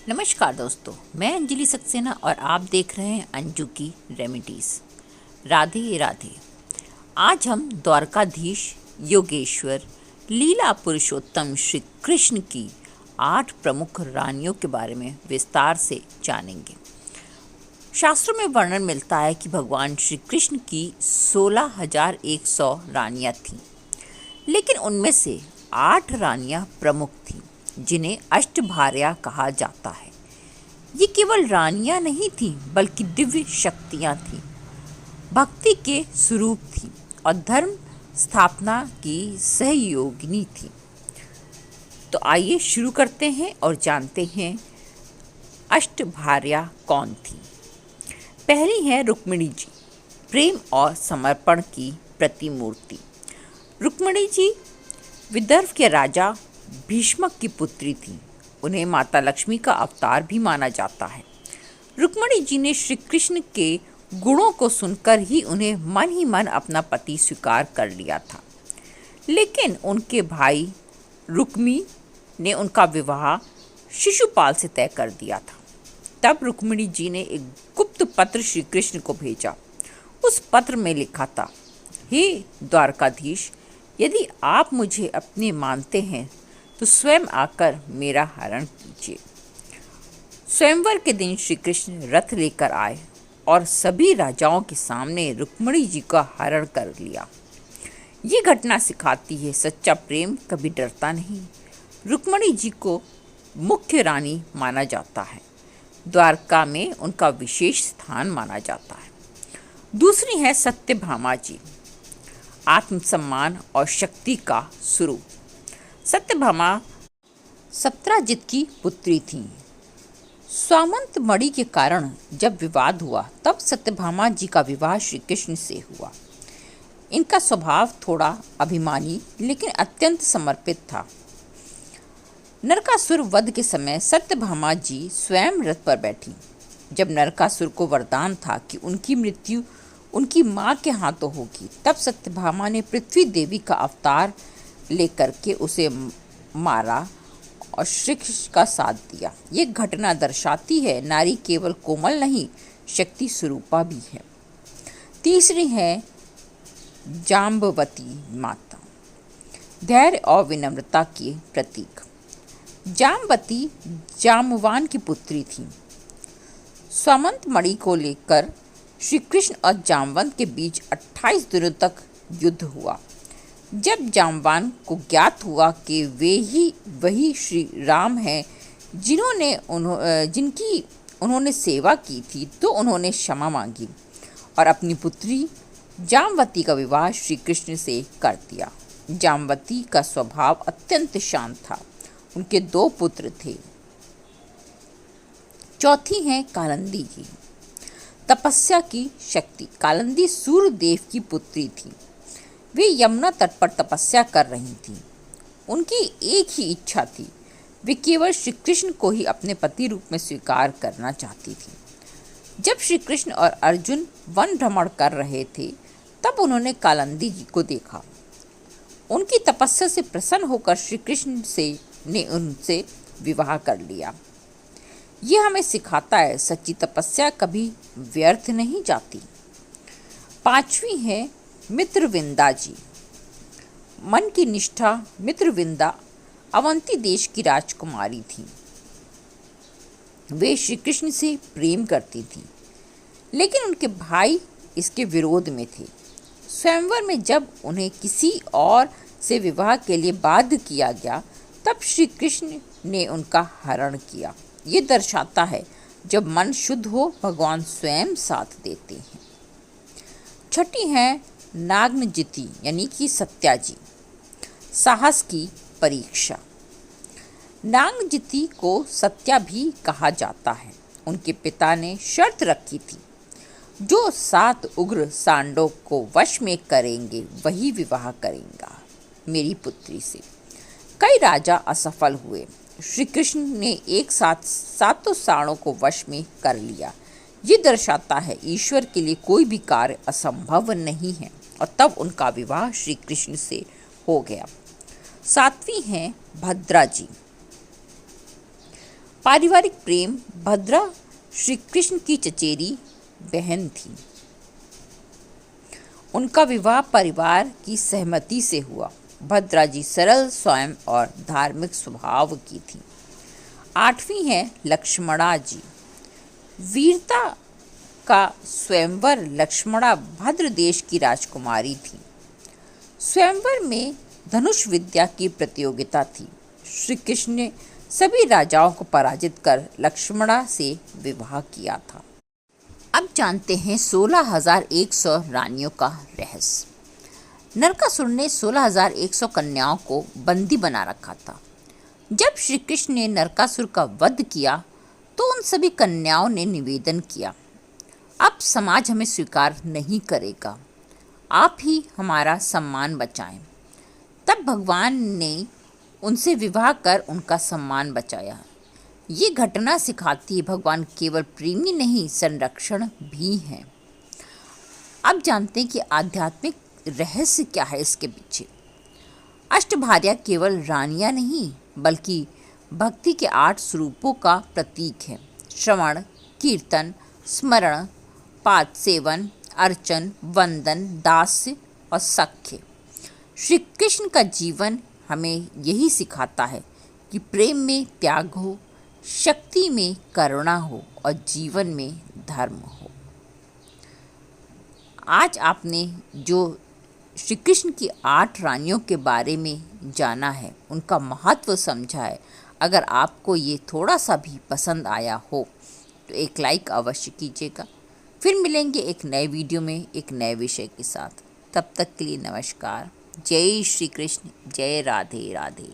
नमस्कार दोस्तों, मैं अंजलि सक्सेना और आप देख रहे हैं अंजू की रेमेडीज। राधे राधे। आज हम द्वारकाधीश योगेश्वर लीला पुरुषोत्तम श्री कृष्ण की 8 प्रमुख रानियों के बारे में विस्तार से जानेंगे। शास्त्रों में वर्णन मिलता है कि भगवान श्री कृष्ण की 16,100 रानियां थीं, लेकिन उनमें से 8 रानियां प्रमुख थीं जिन्हें अष्टभार्या कहा जाता है। ये केवल रानियां नहीं थीं बल्कि दिव्य शक्तियां थीं, भक्ति के स्वरूप थीं और धर्म स्थापना की सहयोगिनी थीं। तो आइए शुरू करते हैं और जानते हैं अष्टभार्या कौन थी। पहली है रुक्मिणी जी, प्रेम और समर्पण की प्रतिमूर्ति। रुक्मिणी जी विदर्भ के राजा भीष्मक की पुत्री थी। उन्हें माता लक्ष्मी का अवतार भी माना जाता है। रुक्मिणी जी ने श्री कृष्ण के गुणों को सुनकर ही उन्हें मन ही मन अपना पति स्वीकार कर लिया था, लेकिन उनके भाई रुक्मी ने उनका विवाह शिशुपाल से तय कर दिया था। तब रुक्मिणी जी ने एक गुप्त पत्र श्री कृष्ण को भेजा। उस पत्र में लिखा था, हे द्वारकाधीश, यदि आप मुझे अपने मानते हैं तो स्वयं आकर मेरा हरण कीजिए। स्वयंवर के दिन श्री कृष्ण रथ लेकर आए और सभी राजाओं के सामने रुक्मिणी जी का हरण कर लिया। ये घटना सिखाती है सच्चा प्रेम कभी डरता नहीं। रुक्मिणी जी को मुख्य रानी माना जाता है। द्वारका में उनका विशेष स्थान माना जाता है। दूसरी है सत्यभामा जी, आत्मसम्मान और शक्ति का स्वरूप। सत्यभामा सत्राजित की पुत्री थीं। स्वामंत मणि के कारण जब विवाद हुआ तब सत्यभामा जी का विवाह श्री कृष्ण से हुआ। इनका स्वभाव थोड़ा अभिमानी लेकिन अत्यंत समर्पित था। नरकासुर वध के समय सत्यभामा जी स्वयं रथ पर बैठी। जब नरकासुर को वरदान था कि उनकी मृत्यु उनकी माँ के हाथों होगी, तब सत्यभामा ने पृथ्वी देवी का अवतार लेकर के उसे मारा और श्री कृष्ण का साथ दिया। ये घटना दर्शाती है नारी केवल कोमल नहीं, शक्ति स्वरूपा भी है। तीसरी है जाम्बवती माता, धैर्य और विनम्रता के प्रतीक। जाम्बवती जाम्बवान की पुत्री थी। स्वामंत मणि को लेकर श्री कृष्ण और जाम्बवंत के बीच 28 दिनों तक युद्ध हुआ। जब जाम्बवान को ज्ञात हुआ कि वही श्री राम हैं जिनकी उन्होंने सेवा की थी, तो उन्होंने क्षमा मांगी और अपनी पुत्री जाम्बवती का विवाह श्री कृष्ण से कर दिया। जाम्बवती का स्वभाव अत्यंत शांत था। उनके 2 पुत्र थे। चौथी हैं कालिंदी जी, तपस्या की शक्ति। कालिंदी सूर्य देव की पुत्री थी। वे यमुना तट पर तपस्या कर रही थीं। उनकी एक ही इच्छा थी, वे केवल श्री कृष्ण को ही अपने पति रूप में स्वीकार करना चाहती थी। जब श्री कृष्ण और अर्जुन वन भ्रमण कर रहे थे, तब उन्होंने कालिंदी जी को देखा। उनकी तपस्या से प्रसन्न होकर श्री कृष्ण ने उनसे विवाह कर लिया। ये हमें सिखाता है सच्ची तपस्या कभी व्यर्थ नहीं जाती। पांचवी है मित्रविंदा जी, मन की निष्ठा। मित्रविंदा अवंती देश की राजकुमारी थी। वे श्री कृष्ण से प्रेम करती थी, लेकिन उनके भाई इसके विरोध में थे। स्वयंवर में जब उन्हें किसी और से विवाह के लिए बाध्य किया गया, तब श्री कृष्ण ने उनका हरण किया। ये दर्शाता है जब मन शुद्ध हो, भगवान स्वयं साथ देते हैं। छठी है नागनजिती यानी कि सत्या जी, साहस की परीक्षा। नागनजिती को सत्या भी कहा जाता है। उनके पिता ने शर्त रखी थी, जो 7 उग्र सांडों को वश में करेंगे वही विवाह करेगा मेरी पुत्री से। कई राजा असफल हुए। श्री कृष्ण ने एक साथ 7 सांडों को वश में कर लिया। ये दर्शाता है ईश्वर के लिए कोई भी कार्य असंभव नहीं है, और तब उनका विवाह श्री कृष्ण से हो गया। 7वीं हैं भद्रा जी, पारिवारिक प्रेम। भद्रा श्री कृष्ण की चचेरी बहन थी। उनका विवाह परिवार की सहमति से हुआ। भद्रा जी सरल, स्वयं और धार्मिक स्वभाव की थी। 8वीं है लक्ष्मणा जी। वीरता का स्वयंवर। लक्ष्मणा भद्र देश की राजकुमारी थी। स्वयंवर में धनुष विद्या की प्रतियोगिता थी। श्री कृष्ण ने सभी राजाओं को पराजित कर लक्ष्मणा से विवाह किया था। अब जानते हैं 16,100 रानियों का रहस्य। नरकासुर ने 16,100 कन्याओं को बंदी बना रखा था। जब श्री कृष्ण ने नरकासुर का वध किया तो उन सभी कन्याओं ने निवेदन किया, अब समाज हमें स्वीकार नहीं करेगा, आप ही हमारा सम्मान बचाएं। तब भगवान ने उनसे विवाह कर उनका सम्मान बचाया। ये घटना सिखाती है भगवान केवल प्रेमी नहीं, संरक्षण भी हैं। अब जानते हैं कि आध्यात्मिक रहस्य क्या है इसके पीछे। अष्टभार्या केवल रानियां नहीं बल्कि भक्ति के 8 स्वरूपों का प्रतीक है। श्रवण, कीर्तन, स्मरण, पाद सेवन, अर्चन, वंदन, दास्य और सख्य। श्री कृष्ण का जीवन हमें यही सिखाता है कि प्रेम में त्याग हो, शक्ति में करुणा हो और जीवन में धर्म हो। आज आपने जो श्री कृष्ण की 8 रानियों के बारे में जाना है, उनका महत्व समझा है। अगर आपको ये थोड़ा सा भी पसंद आया हो तो एक लाइक अवश्य कीजिएगा। फिर मिलेंगे एक नए वीडियो में एक नए विषय के साथ। तब तक के लिए नमस्कार। जय श्री कृष्ण, जय राधे राधे।